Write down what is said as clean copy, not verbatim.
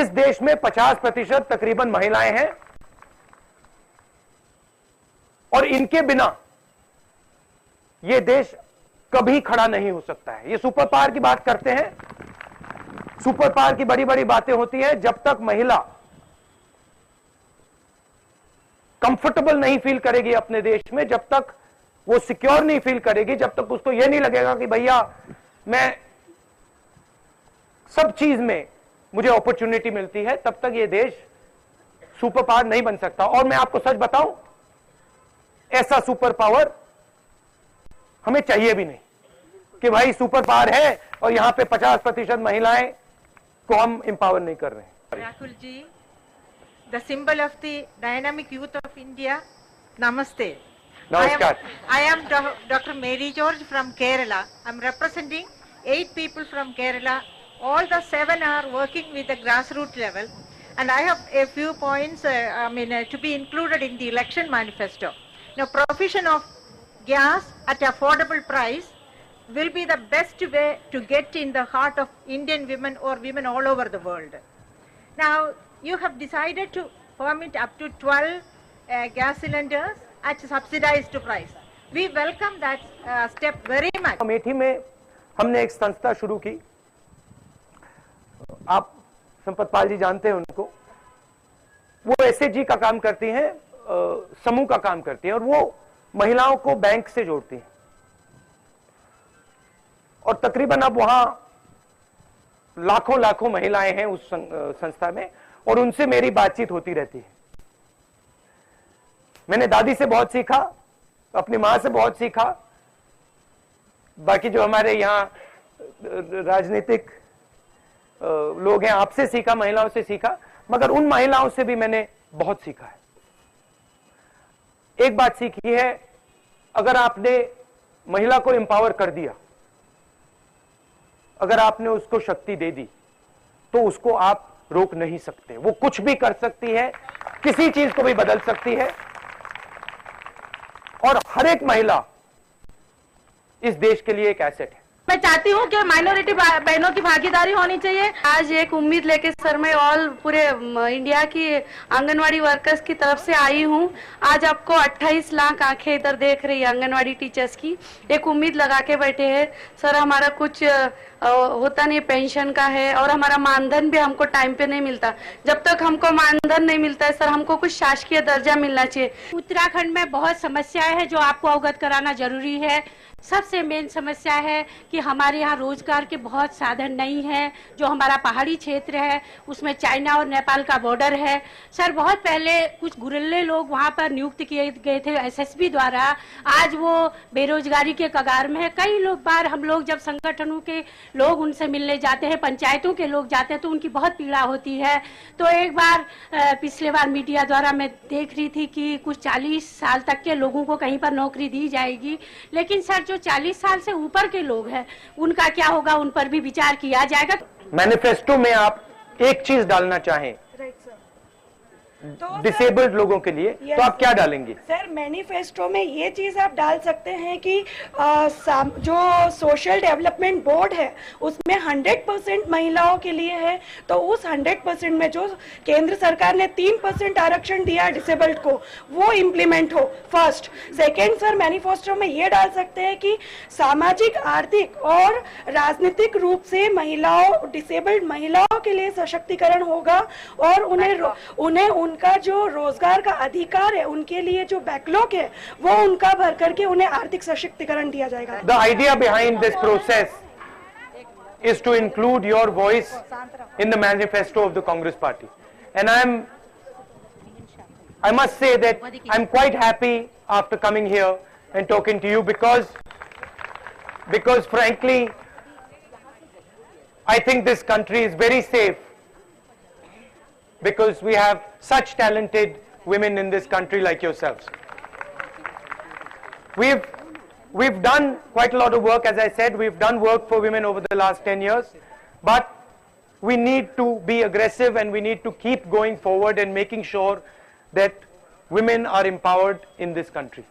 इस देश में 50% तकरीबन महिलाएं हैं और इनके बिना यह देश कभी खड़ा नहीं हो सकता है। ये सुपर पावर की बात करते हैं, सुपर पावर की बड़ी बड़ी बातें होती हैं। जब तक महिला कंफर्टेबल नहीं फील करेगी अपने देश में, जब तक वो सिक्योर नहीं फील करेगी, जब तक उसको यह नहीं लगेगा कि भैया मैं सब चीज में मुझे अपॉर्चुनिटी मिलती है, तब तक ये देश सुपर पावर नहीं बन सकता। और मैं आपको सच बताऊं, ऐसा सुपर पावर हमें चाहिए भी नहीं कि भाई सुपर पावर है और यहां पे 50% महिलाएं को हम एम्पावर नहीं कर रहे हैं। Rahul ji, the symbol of the dynamic youth of India, नमस्ते। Namaskar. I am Dr. Mary George from Kerala. I am representing 8 people from Kerala. All the 7 are working with the grassroots level, and I have a few points to be included in the election manifesto. Now, provision of gas at affordable price will be the best way to get in the heart of Indian women or women all over the world. Now, you have decided to permit up to 12 gas cylinders at subsidized price. We welcome that step very much. Amethi में हमने एक संस्था शुरू की, आप संपत पाल जी जानते हैं उनको। वो एसएचजी का काम करती हैं, समूह का काम करती हैं और वो महिलाओं को बैंक से जोड़ती हैं। और तकरीबन अब वहां लाखों लाखों महिलाएं हैं उस संस्था में और उनसे मेरी बातचीत होती रहती है। मैंने दादी से बहुत सीखा, अपनी मां से बहुत सीखा, बाकी जो हमारे यहां राजनीतिक लोग हैं आपसे सीखा, महिलाओं से सीखा, मगर उन महिलाओं से भी मैंने बहुत सीखा है। एक बात सीखी है, अगर आपने महिला को एम्पावर कर दिया, अगर आपने उसको शक्ति दे दी, तो उसको आप रोक नहीं सकते। वो कुछ भी कर सकती है, किसी चीज को भी बदल सकती है और हर एक महिला इस देश के लिए एक एसेट है। मैं चाहती हूँ कि माइनॉरिटी बहनों की भागीदारी होनी चाहिए। आज एक उम्मीद लेके सर मैं ऑल पूरे इंडिया की आंगनवाड़ी वर्कर्स की तरफ से आई हूँ। आज आपको 28 लाख आंखें इधर देख रही है आंगनवाड़ी टीचर्स की। एक उम्मीद लगा के बैठे हैं सर, हमारा कुछ होता नहीं, पेंशन का है और हमारा मानधन भी हमको टाइम पे नहीं मिलता। जब तक हमको मानधन नहीं मिलता है सर, हमको कुछ शासकीय दर्जा मिलना चाहिए। उत्तराखंड में बहुत समस्याएं हैं जो आपको अवगत कराना जरूरी है। सबसे मेन समस्या है कि हमारे यहाँ रोजगार के बहुत साधन नहीं है। जो हमारा पहाड़ी क्षेत्र है उसमें चाइना और नेपाल का बॉर्डर है। सर, बहुत पहले कुछ गुरिल्ले लोग वहाँ पर नियुक्त किए गए थे एसएसबी द्वारा, आज वो बेरोजगारी के कगार में है। कई लोग बार हम लोग जब संगठनों के लोग उनसे मिलने जाते हैं, पंचायतों के लोग जाते हैं, तो उनकी बहुत पीड़ा होती है। तो एक बार पिछले बार मीडिया द्वारा मैं देख रही थी कि कुछ 40 साल तक के लोगों को कहीं पर नौकरी दी जाएगी, लेकिन सर जो 40 साल से ऊपर के लोग हैं उनका क्या होगा, उन पर भी विचार किया जाएगा। मैनिफेस्टो में आप एक चीज डालना चाहें तो डिसेबल्ड लोगों के लिए, तो आप क्या डालेंगे? सर, मैनिफेस्टो में ये चीज आप डाल सकते हैं कि जो सोशल डेवलपमेंट बोर्ड है उसमें 100% महिलाओं के लिए है, तो उस 100% में जो केंद्र सरकार ने 3% आरक्षण दिया डिसेबल्ड को, वो इम्प्लीमेंट हो। फर्स्ट। सेकेंड सर, मैनिफेस्टो में ये डाल सकते हैं कि सामाजिक, आर्थिक और राजनीतिक रूप से महिलाओं, डिसेबल्ड महिलाओं के लिए सशक्तिकरण होगा और उन्हें उनका जो रोजगार का अधिकार है, उनके लिए जो बैकलॉग है, वो उनका भर करके उन्हें आर्थिक सशक्तिकरण दिया जाएगा। The idea behind this process is to include your voice in the manifesto of the Congress Party, and I must say that I'm quite happy after coming here and talking to you because frankly I think this country is very safe because we have such talented women in this country like yourselves. We've done quite a lot of work, as I said. We've done work for women over the last 10 years, but we need to be aggressive and we need to keep going forward and making sure that women are empowered in this country.